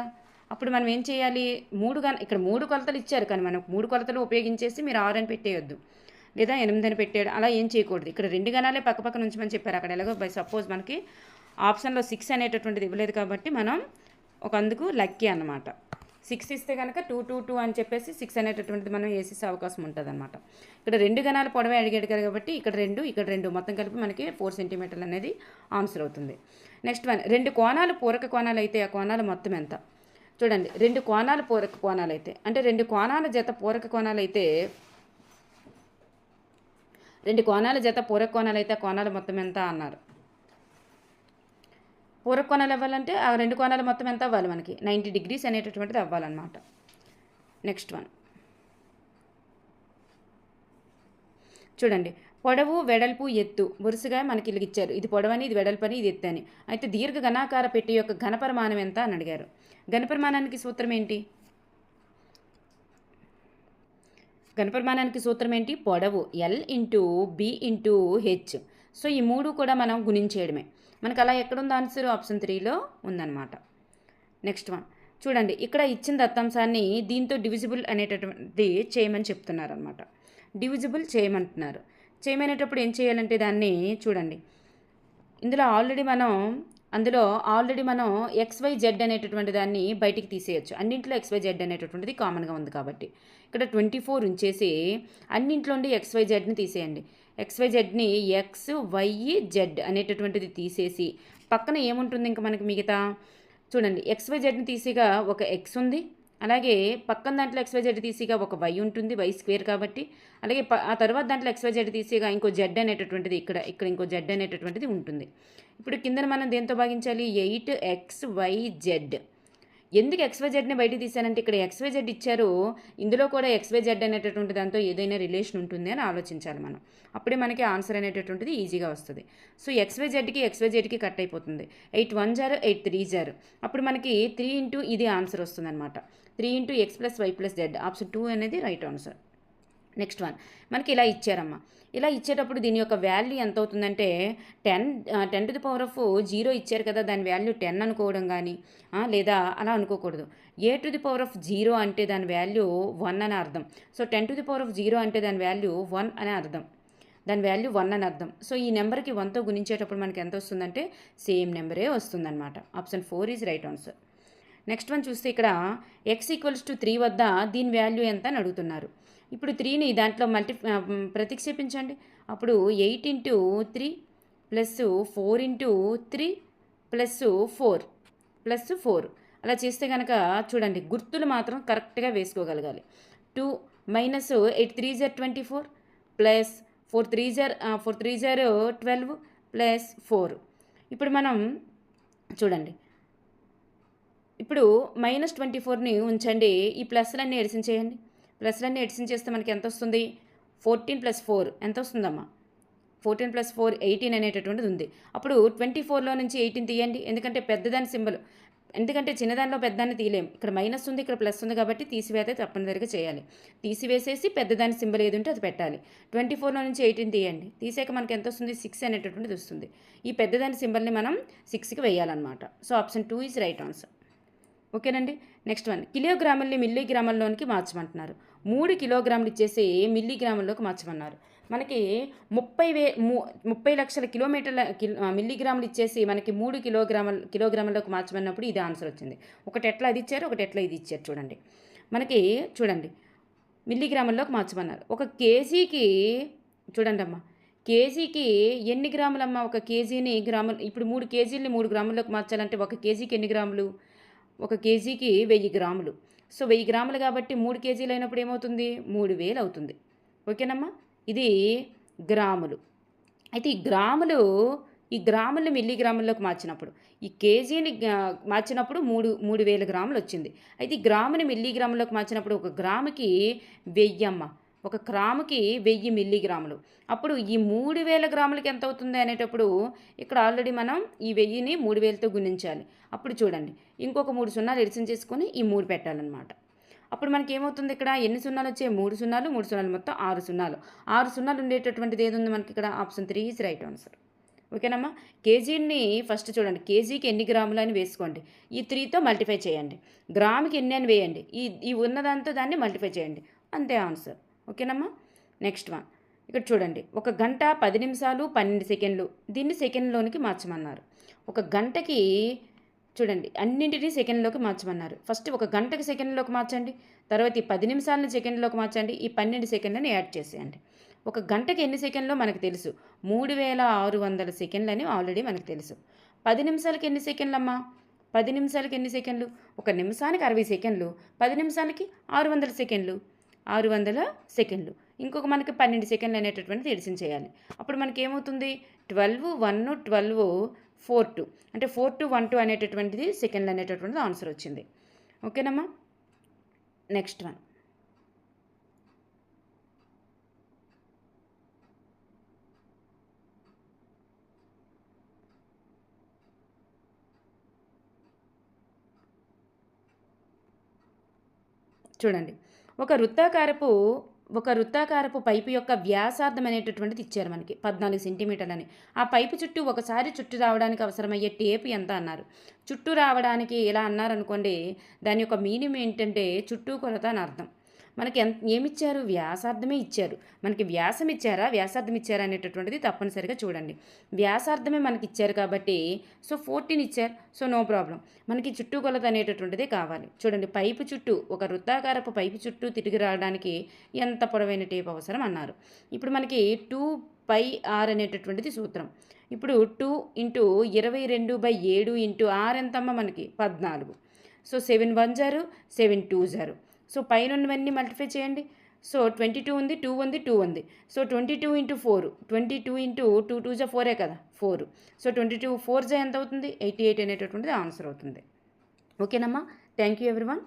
అప్పుడు మనం ఏం చేయాలి? ఇక్కడ 3 కొలతలు ఇచ్చారు, కానీ మనం 3 కొలతలు ఉపయోగించేసి మీరు 6 అని పెట్టేయొద్దు, లేదా 8 అని పెట్టేయడం, అలా ఏం చేయకూడదు. ఇక్కడ 2 ఘనాలే పక్కపక్కన ఉంచమని చెప్పారు. అక్కడ ఎలాగో బై సపోజ్ మనకి ఆప్షన్లో 6 అనేటటువంటిది ఇవ్వలేదు కాబట్టి మనం అందుకు లక్కీ అన్నమాట. 6 ఇస్తే కనుక 2 2 2 అని చెప్పేసి 6 అనేటటువంటిది మనం వేసేసే అవకాశం ఉంటుంది అనమాట. ఇక్కడ 2 ఘనాల పొడవే అడిగాడు కాబట్టి ఇక్కడ 2 మొత్తం కలిపి మనకి 4 సెంటీమీటర్లు అనేది ఆన్సర్ అవుతుంది. నెక్స్ట్ వన్, 2 కోణాలు పూరక కోణాలు అయితే ఆ కోణాలు మొత్తం ఎంత? చూడండి, 2 కోణాలు పూరక కోణాలు అయితే, అంటే 2 కోణాల జత పూరక కోణాలు అయితే, 2 కోణాల జత పూరక కోణాలు అయితే ఆ కోణాలు మొత్తం ఎంత అన్నారు. పూరక కోణాలు అవ్వాలంటే ఆ 2 కోణాలు మొత్తం ఎంత అవ్వాలి? మనకి 90 డిగ్రీస్ అనేటటువంటిది అవ్వాలన్నమాట. నెక్స్ట్ వన్ చూడండి, పొడవు, వెడల్పు, ఎత్తు వరుసగా మనకి ఇలా ఇచ్చారు. ఇది పొడవని, ఇది వెడల్పని, ఇది ఎత్తు అని. అయితే దీర్ఘ ఘనాకార పెట్టి యొక్క ఘనపరిమాణం ఎంత అని అడిగారు. ఘనపరిమాణానికి సూత్రం ఏంటి? ఘనపరిమాణానికి సూత్రం ఏంటి? పొడవు L into B into H. So ఈ 3 కూడా మనం గుణించేయడమే. మనకు అలా ఎక్కడుంది ఆన్సర్? ఆప్షన్ 3లో ఉందన్నమాట. నెక్స్ట్ వన్ చూడండి, ఇక్కడ ఇచ్చిన దత్తాంశాన్ని దీంతో డివిజిబుల్ అనేటటువంటి చేయమని చెప్తున్నారు అనమాట. డివిజిబుల్ చేయమంటున్నారు. చేయమనేటప్పుడు ఏం చేయాలంటే దాన్ని చూడండి, అందులో ఆల్రెడీ మనం XYZ అనేటటువంటి దాన్ని బయటికి తీసేయచ్చు. అన్నింటిలో XYZ అనేటటువంటిది కామన్గా ఉంది కాబట్టి ఇక్కడ 24 ఉంచేసి అన్నింటిలో ఉండి XYZని తీసేయండి. XYZని XYZ అనేటటువంటిది తీసేసి పక్కన ఏముంటుంది ఇంకా మనకి మిగతా? చూడండి, XYZని తీసిగా ఒక X ఉంది, అలాగే పక్కన దాంట్లో XYZ తీసిగా ఒక Y ఉంటుంది, Y స్క్వేర్ కాబట్టి. అలాగే ఆ తర్వాత దాంట్లో XYZ తీసిగా ఇంకో Z అనేటటువంటిది ఇక్కడ ఇంకో Z అనేటటువంటిది ఉంటుంది. ఇప్పుడు కింద మనం దేంతో భాగించాలి? 8XYZ. ఎందుకు XYZని బయటికి తీసానంటే ఇక్కడ XYZ ఇచ్చారు, ఇందులో కూడా XYZ అనేటటువంటి దాంతో ఏదైనా రిలేషన్ ఉంటుంది అని ఆలోచించాలి మనం. అప్పుడే మనకి ఆన్సర్ అనేటటువంటిది ఈజీగా వస్తుంది. సో XYZకి కట్ అయిపోతుంది. 8 1 0 8 3 0. అప్పుడు మనకి 3 ఇంటూ ఇది ఆన్సర్ వస్తుంది అనమాట. 3 into X + Y + Z. Option 2 అనేది రైట్ ఆన్సర్. నెక్స్ట్ వన్, మనకి ఇలా ఇచ్చారమ్మా. ఇలా ఇచ్చేటప్పుడు దీని యొక్క వాల్యూ ఎంత అవుతుందంటే 10⁻0 ఇచ్చారు కదా, దాని వాల్యూ 10 అనుకోవడం కానీ లేదా అలా అనుకోకూడదు. A⁻0 అంటే దాని వాల్యూ 1 అని అర్థం. సో 10⁻0 అంటే దాని వాల్యూ 1 అని అర్థం. సో ఈ నెంబర్కి 1తో గుణించేటప్పుడు మనకి ఎంత వస్తుందంటే సేమ్ నెంబరే వస్తుందన్నమాట. Option 4 is right answer. Next one చూస్తే ఇక్కడ X = 3 వద్ద దీని వాల్యూ ఎంత అని అడుగుతున్నారు. ఇప్పుడు 3ని దాంట్లో ప్రతిక్షేపించండి. అప్పుడు 8 ఇంటూ 3 ప్లస్ 4 ఇంటూ 3 ప్లస్ 4 అలా చేస్తే కనుక చూడండి, గుర్తులు మాత్రం కరెక్ట్గా వేసుకోగలగాలి. 2 మైనస్ 8 3 0 24 ప్లస్ 4 3 0 12 ప్లస్ 4. ఇప్పుడు మనం చూడండి, ఇప్పుడు -24ని ఉంచండి, ఈ ప్లస్లన్నీ ఎడిషన్ చేయండి. ప్లస్లన్నీ ఎడిషన్ చేస్తే మనకి ఎంత వస్తుంది? 14 + 4 ఎంత వస్తుందమ్మా? 14 + 4 18 అనేటటువంటిది ఉంది. అప్పుడు 24లో నుంచి 18 తీయండి. ఎందుకంటే పెద్దదాని సింబల్, ఎందుకంటే చిన్నదానిలో పెద్దదాన్ని తీయలేం. ఇక్కడ మైనస్ ఉంది, ఇక్కడ ప్లస్ ఉంది కాబట్టి తీసివేత తప్పనిసరిగా చేయాలి. తీసివేసేసి పెద్దదాని సింబల్ ఏది ఉంటే అది పెట్టాలి. 24లో నుంచి 18 తీయండి. తీసాక మనకి ఎంత వస్తుంది? 6 అనేటటువంటిది వస్తుంది. ఈ పెద్దదాని సింబల్ని మనం 6కి వేయాలన్నమాట. So option 2 is right answer. ఓకేనండి. నెక్స్ట్ వన్, కిలోగ్రాముల్ని మిల్లీగ్రాముల్లోనికి మార్చమంటున్నారు. 3 కిలోగ్రాములు ఇచ్చేసి మిల్లీగ్రాముల్లోకి మార్చమన్నారు. మనకి 30 లక్షల మిల్లీగ్రాములు ఇచ్చేసి మనకి 3 కిలోగ్రాముల్లోకి మార్చమన్నప్పుడు ఇది ఆన్సర్ వచ్చింది. ఒకటి ఎట్లా అది ఇచ్చారు, ఒకటి ఎట్లా ఇది ఇచ్చారు. చూడండి, మనకి చూడండి మిల్లీగ్రాముల్లోకి మార్చమన్నారు. ఒక కేజీకి చూడండి అమ్మా, కేజీకి ఎన్ని గ్రాములమ్మా? ఒక కేజీని గ్రాములు, ఇప్పుడు 3 కేజీలని 3 గ్రాముల్లోకి మార్చాలంటే ఒక కేజీకి ఎన్ని గ్రాములు? ఒక కేజీకి 1000 గ్రాములు. సో 1000 గ్రాములు కాబట్టి 3 కేజీలు అయినప్పుడు ఏమవుతుంది? 3000 అవుతుంది. ఓకేనమ్మా, ఇది గ్రాములు. అయితే ఈ గ్రాముల్ని మిల్లీగ్రాముల్లోకి మార్చినప్పుడు, ఈ కేజీని మార్చినప్పుడు 3000 గ్రాములు వచ్చింది. అయితే ఈ గ్రాముని మిల్లీగ్రాముల్లోకి మార్చినప్పుడు ఒక గ్రాముకి 1000 అమ్మ, ఒక గ్రాముకి 1000 మిల్లీగ్రాములు. అప్పుడు ఈ 3000 గ్రాములకి ఎంత అవుతుంది అనేటప్పుడు ఇక్కడ ఆల్రెడీ మనం ఈ 1000ని 3000తో గుణించాలి. అప్పుడు చూడండి, ఇంకొక 3 సున్నాలు ఎడిషన్ చేసుకొని ఈ 3 పెట్టాలన్నమాట. అప్పుడు మనకి ఏమవుతుంది? ఇక్కడ ఎన్ని సున్నాలు వచ్చాయి? 3 సున్నాలు, 3 సున్నాలు, మొత్తం 6 సున్నాలు. 6 సున్నాలు ఉండేటటువంటిది ఏది ఉంది మనకి ఇక్కడ? Option 3 is right answer. ఓకేనమ్మా. కేజీని ఫస్ట్ చూడండి, కేజీకి ఎన్ని గ్రాములు అని వేసుకోండి. ఈ 3తో మల్టిఫై చేయండి. గ్రాముకి ఎన్ని అని వేయండి. ఈ ఉన్నదాంతో దాన్ని మల్టిఫై చేయండి. అంతే ఆన్సర్. ఓకేనమ్మా. నెక్స్ట్ వన్, ఇక్కడ చూడండి, 1 గంట 10 నిమిషాలు 12 సెకండ్లు. దీన్ని సెకండ్లోనికి మార్చమన్నారు. ఒక గంటకి చూడండి అన్నింటినీ సెకండ్లోకి మార్చమన్నారు. ఫస్ట్ 1 గంటకి సెకండ్లోకి మార్చండి, తర్వాత ఈ 10 నిమిషాలని సెకండ్లోకి మార్చండి, ఈ 12 సెకండ్లని యాడ్ చేసేయండి. 1 గంటకి ఎన్ని సెకండ్లో మనకు తెలుసు? 3600 సెకండ్లు అని ఆల్రెడీ మనకు తెలుసు. 10 నిమిషాలకి ఎన్ని సెకండ్లమ్మా? 10 నిమిషాలకి ఎన్ని సెకండ్లు? 1 నిమిషానికి 60 సెకండ్లు, 10 నిమిషాలకి 600 సెకండ్లు. 600 సెకండ్లు. ఇంకొక మనకి 12 సెకండ్లు అనేటటువంటిది ఎడిషన్ చేయాలి. అప్పుడు మనకి ఏమవుతుంది? 12, 1, 12, 4, 2 అంటే 4, 2, 1, 2 అనేటటువంటిది సెకండ్లు అనేటటువంటిది ఆన్సర్ వచ్చింది. ఓకేనమ్మా. నెక్స్ట్ వన్, చూడండి, ఒక వృత్తాకారపు పైపు యొక్క వ్యాసార్థం అనేటటువంటిది ఇచ్చారు మనకి 14 సెంటీమీటర్లని. ఆ పైపు చుట్టూ ఒకసారి చుట్టూ రావడానికి అవసరమయ్యే టేపు ఎంత అన్నారు. చుట్టూ రావడానికి ఎలా అన్నారనుకోండి, దాని యొక్క మీనింగ్ ఏంటంటే చుట్టూ కొలత అని అర్థం. మనకి ఏమిచ్చారు? వ్యాసార్థమే ఇచ్చారు. మనకి వ్యాసం ఇచ్చారా, వ్యాసార్థం ఇచ్చారా అనేటటువంటిది తప్పనిసరిగా చూడండి. వ్యాసార్థమే మనకి ఇచ్చారు కాబట్టి సో 14 ఇచ్చారు. So no problem. మనకి చుట్టూ కొలత అనేటటువంటిదే కావాలి. చూడండి, పైపు చుట్టూ, ఒక వృత్తాకారపు పైపు చుట్టూ తిరిగి రావడానికి ఎంత పొడవైన టేప్ అవసరం అన్నారు. ఇప్పుడు మనకి 2πr అనేటటువంటిది సూత్రం. ఇప్పుడు 2 × 22/7 × r ఎంతమ్మ? మనకి 14. సో 7 1 0, 7 2 0. సో పైన ఉన్నవన్నీ మల్టిఫై చేయండి. సో 22 ఉంది, 2 ఉంది, 2 ఉంది. సో 22 × 4, 22 × 2 2 జా 4 కదా, 4. సో 22 4 జా ఎంత అవుతుంది? 88 అనేటటువంటిది ఆన్సర్ అవుతుంది. ఓకేనమ్మా. Thank you everyone.